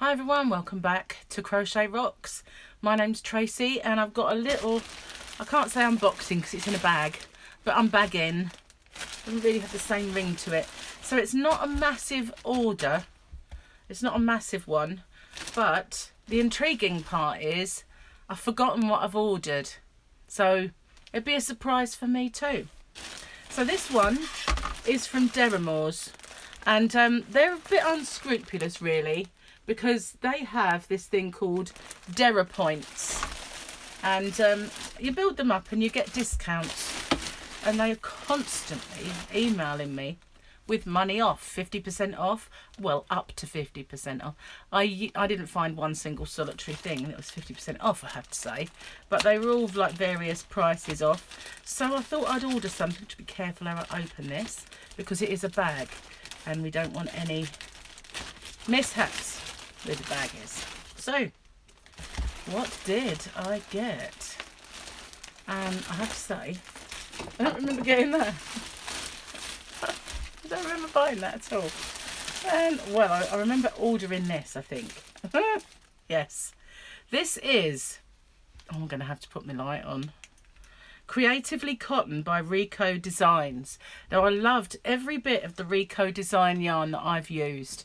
Hi everyone, welcome back to Crochet Rocks. My name's Tracy and I've got a little, I can't say unboxing because it's in a bag, but unbagging. Doesn't really have the same ring to it. So it's not a massive order, it's not a massive one, but the intriguing part is I've forgotten what I've ordered. So it'd be a surprise for me too. So this one is from Deramores and they're a bit unscrupulous really, because they have this thing called Dera Points, and you build them up and you get discounts, and they are constantly emailing me with money off, 50% off, well, up to 50% off. I didn't find one single solitary thing and it was 50% off, I have to say, but they were all like various prices off. So I thought I'd order something. To be careful how I open this because it is a bag and we don't want any mishaps with the bag is. So what did I get? And I have to say, I don't remember getting that. I don't remember buying that at all. And well, I remember ordering this, I think. Yes, this is, oh, I'm gonna have to put my light on. Creatively Cotton by Rico Designs. Now I loved every bit of the Rico design yarn that I've used.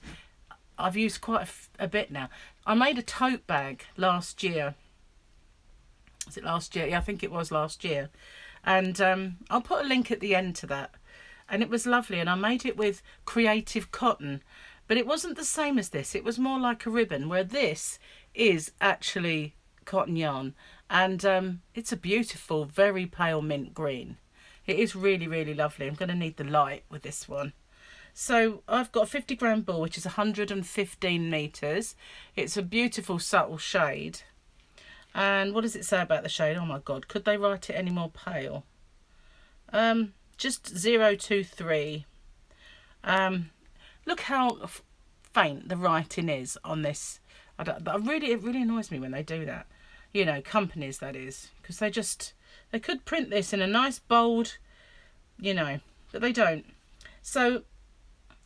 I've used quite a bit now. I made a tote bag last year. Was it last year? Yeah, I think it was last year. And I'll put a link at the end to that. And it was lovely. And I made it with Creative Cotton. But it wasn't the same as this. It was more like a ribbon, where this is actually cotton yarn. And it's a beautiful, very pale mint green. It is really, really lovely. I'm going to need the light with this one. So I've got a 50-gram ball, which is 115 meters. It's a beautiful subtle shade. And what does it say about the shade? Oh my God, could they write it any more pale? Just 023. Look how faint the writing is on this. But it really annoys me when they do that. You know, companies that is, because they could print this in a nice bold, you know, but they don't. So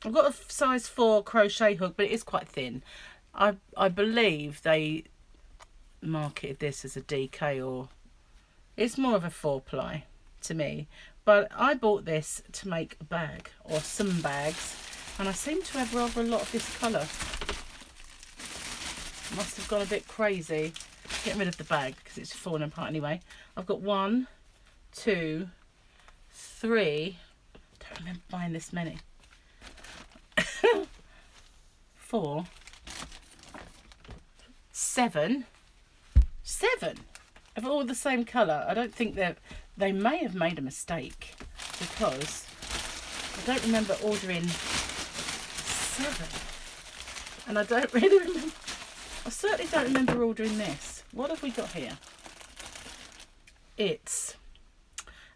I've got a size 4 crochet hook, but it is quite thin. I believe they marketed this as a DK, or it's more of a 4-ply to me. But I bought this to make a bag, or some bags, and I seem to have rather a lot of this colour. Must have gone a bit crazy. Get rid of the bag because it's falling apart anyway. I've got 1, 2, 3. Don't remember buying this many. 4, 7 of all the same colour. I don't think they may have made a mistake, because I don't remember ordering 7, and I don't really remember. I certainly don't remember ordering this. What have we got here? It's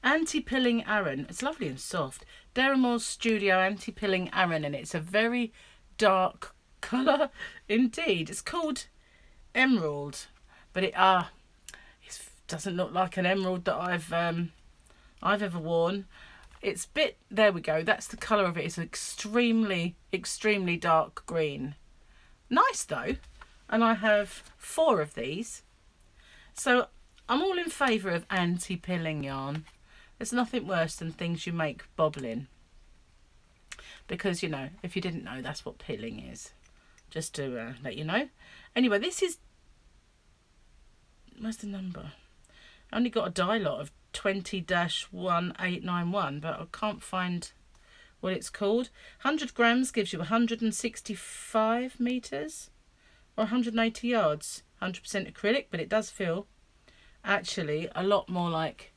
anti-pilling Aran. It's lovely and soft. Deramores Studio anti-pilling Aran, and it's a very dark colour indeed. It's called Emerald, but it doesn't look like an emerald that I've ever worn. It's there we go. That's the colour of it. It's extremely, extremely dark green. Nice though. And I have 4 of these. So I'm all in favour of anti-pilling yarn. There's nothing worse than things you make bobbling. Because, you know, if you didn't know, that's what pilling is. Just to let you know. Anyway, this is... Where's the number? I only got a die lot of 20-1891, but I can't find what it's called. 100 grams gives you 165 metres. Or 180 yards. 100% acrylic, but it does feel actually a lot more like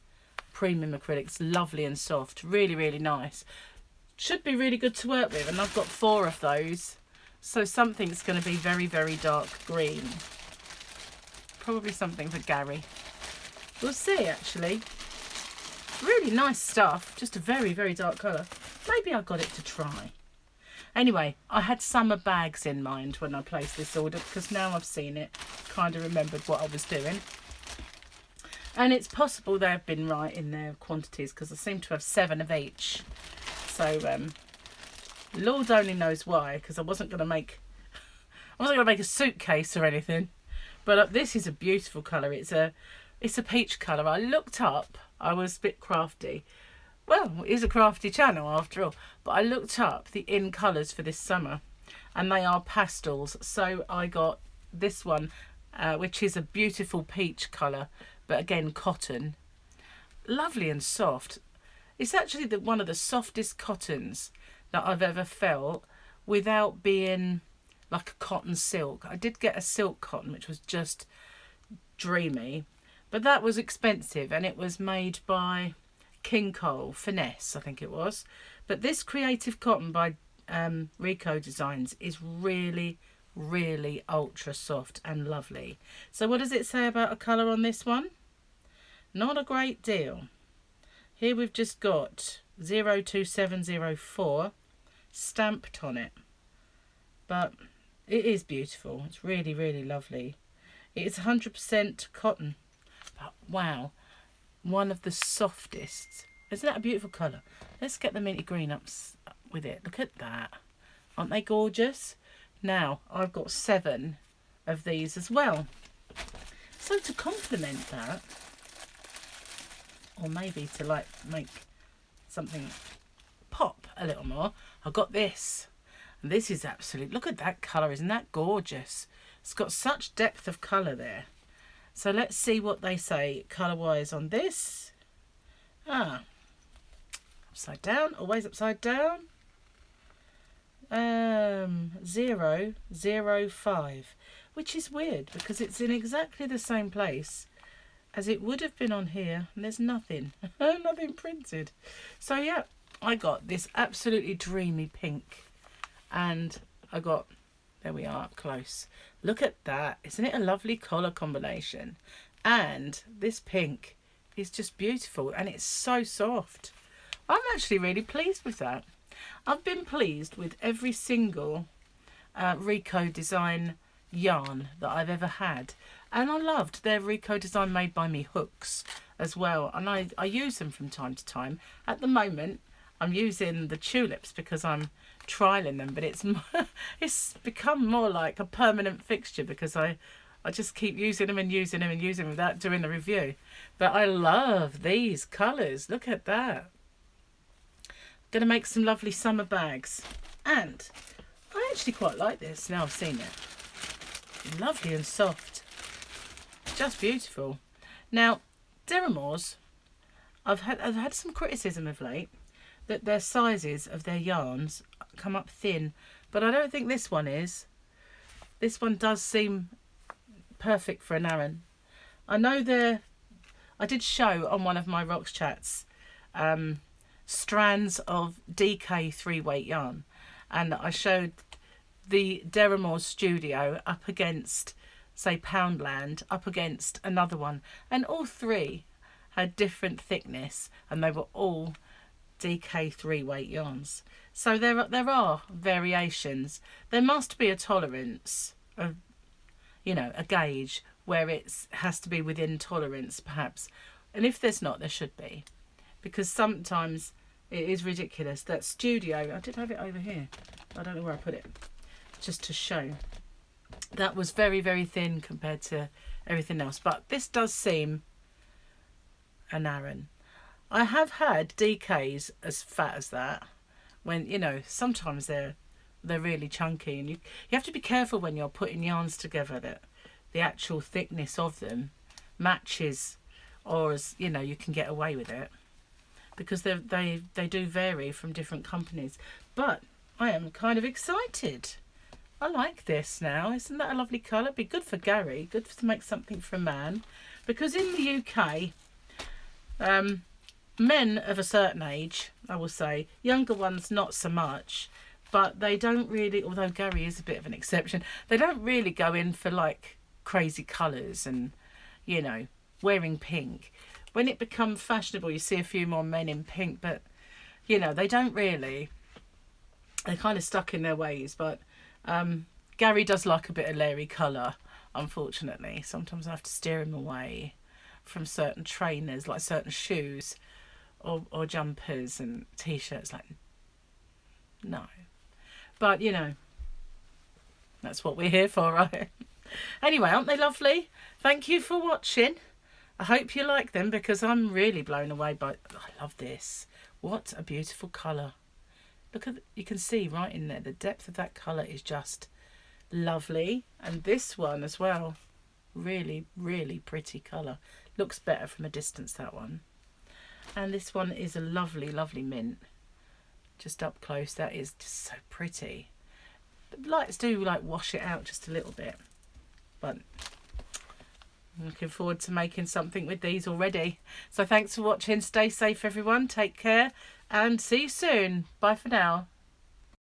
premium acrylic. It's lovely and soft. Really, really nice. Should be really good to work with, and I've got 4 of those. So something's going to be very, very dark green. Probably something for Gary. We'll see, actually. Really nice stuff. Just a very, very dark colour. Maybe I got it to try. Anyway, I had summer bags in mind when I placed this order, because now I've seen it, kind of remembered what I was doing. And it's possible they've been right in their quantities, because I seem to have 7 of each. So, Lord only knows why, because I wasn't going to make I wasn't going to make a suitcase or anything. But this is a beautiful colour. It's a peach colour. I looked up. I was a bit crafty. Well, it is a crafty channel after all. But I looked up the in colours for this summer. And they are pastels. So I got this one, which is a beautiful peach colour. But again, cotton. Lovely and soft. It's actually one of the softest cottons that I've ever felt without being like a cotton silk. I did get a silk cotton, which was just dreamy, but that was expensive, and it was made by King Cole Finesse, I think it was. But this creative cotton by Rico Designs is really, really ultra soft and lovely. So what does it say about a colour on this one? Not a great deal. Here we've just got 02704 stamped on it, but it is beautiful. It's really, really lovely. It's 100% cotton, but wow, one of the softest. Isn't that a beautiful colour? Let's get the minty green up with it. Look at that. Aren't they gorgeous? Now I've got 7 of these as well. So to complement that, or maybe to like make something pop a little more, I've got this. And this is absolute, look at that colour, isn't that gorgeous? It's got such depth of colour there. So let's see what they say colour wise on this. Upside down, always upside down. 005, which is weird because it's in exactly the same place as it would have been on here, and there's nothing, nothing printed. So yeah, I got this absolutely dreamy pink. And I got, there we are up close. Look at that. Isn't it a lovely colour combination? And this pink is just beautiful, and it's so soft. I'm actually really pleased with that. I've been pleased with every single Rico Design yarn that I've ever had. And I loved their Rico Design Made By Me hooks as well. And I use them from time to time. At the moment, I'm using the tulips because I'm trialing them, but it's become more like a permanent fixture because I just keep using them and using them and using them without doing the review. But I love these colours. Look at that. Going to make some lovely summer bags. And I actually quite like this now I've seen it. Lovely and soft. Just beautiful. Now, Deramores, I've had some criticism of late that their sizes of their yarns come up thin, but I don't think this one is. This one does seem perfect for an Aran. I know I did show on one of my Rocks chats strands of DK 3-weight yarn, and I showed the Deramores Studio up against, say, Poundland, up against another one, and all 3 had different thickness, and they were all DK 3-weight yarns. So there are variations. There must be a tolerance of, you know, a gauge where it has to be within tolerance perhaps, and if there's not, there should be, because sometimes it is ridiculous. That Studio, I did have it over here, I don't know where I put it, just to show, that was very, very thin compared to everything else. But this does seem an Aran. I have had DKs as fat as that, when, you know, sometimes they're really chunky, and you have to be careful when you're putting yarns together that the actual thickness of them matches, or, as you know, you can get away with it, because they do vary from different companies. But I am kind of excited. I like this now. Isn't that a lovely colour? Be good for Gary, good to make something for a man, because in the UK, men of a certain age, I will say, younger ones not so much, but they don't really, although Gary is a bit of an exception, they don't really go in for like crazy colours and, you know, wearing pink. When it becomes fashionable, you see a few more men in pink, but, you know, they don't really. They're kind of stuck in their ways. But Gary does like a bit of leery colour, unfortunately. Sometimes I have to steer him away from certain trainers, like certain shoes or jumpers and t-shirts. Like, no. But, you know, That's what we're here for, right? Anyway, aren't they lovely? Thank you for watching. I hope you like them because I'm really blown away by... I love this. What a beautiful colour. Look at... You can see right in there. The depth of that colour is just lovely. And this one as well. Really, really pretty colour. Looks better from a distance, that one. And this one is a lovely, lovely mint. Just up close. That is just so pretty. The lights do like wash it out just a little bit. But I'm looking forward to making something with these already. So thanks for watching. Stay safe, everyone. Take care and see you soon. Bye for now.